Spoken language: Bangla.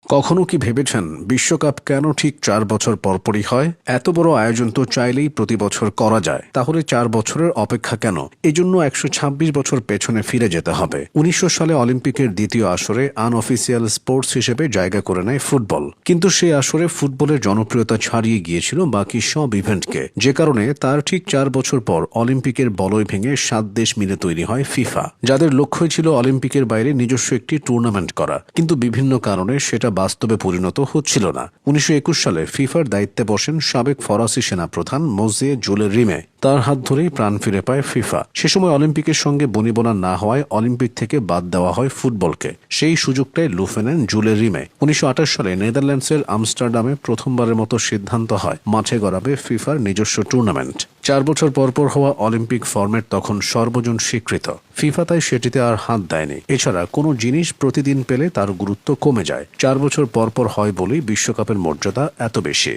কখনো কি ভেবেছেন বিশ্বকাপ কেন ঠিক ৪ বছর পরপরই হয়? এত বড় আয়োজন তো চাইলেই প্রতি বছর করা যায়, তাহলে ৪ বছরের অপেক্ষা কেন? এজন্য ১২৬ বছর পেছনে ফিরে যেতে হবে। ১৯০০ সালে অলিম্পিকের দ্বিতীয় আসরে আনঅফিসিয়াল স্পোর্টস হিসেবে জায়গা করে নেয় ফুটবল, কিন্তু সেই আসরে ফুটবলের জনপ্রিয়তা ছাড়িয়ে গিয়েছিল বাকি সব ইভেন্টকে, যে কারণে তার ঠিক ৪ বছর পর অলিম্পিকের বলয় ভেঙে ৭ দেশ মিলে তৈরি হয় ফিফা, যাদের লক্ষ্যই ছিল অলিম্পিকের বাইরে নিজস্ব একটি টুর্নামেন্ট করা, কিন্তু বিভিন্ন কারণে সেটা বাস্তবে পরিণত হচ্ছিল না। ১৯২১ সালে ফিফার দায়িত্বে বসেন সাবেক ফরাসি সেনাপ্রধান মোজে জুলে রিমে। তার হাত ধরেই প্রাণ ফিরে পায় ফিফা। সে সময় অলিম্পিকের সঙ্গে বনিবনা না হওয়ায় অলিম্পিক থেকে বাদ দেওয়া হয় ফুটবলকে। সেই সুযোগটাই লুফে নেন জুলে রিমে। ১৯২৮ সালে নেদারল্যান্ডসের আমস্টারডামে প্রথমবারের মতো সিদ্ধান্ত হয় মাঠে গড়াবে ফিফার নিজস্ব টুর্নামেন্ট। ৪ বছর পরপর হওয়া অলিম্পিক ফরম্যাট তখন সর্বজন স্বীকৃত। ফিফা তাই সেটিতে আর হাত দেয়নি। এছাড়া কোনো জিনিস প্রতিদিন পেলে তার গুরুত্ব কমে যায়। ৪ বছর পরপর হয় বলেই বিশ্বকাপের মর্যাদা এত বেশি।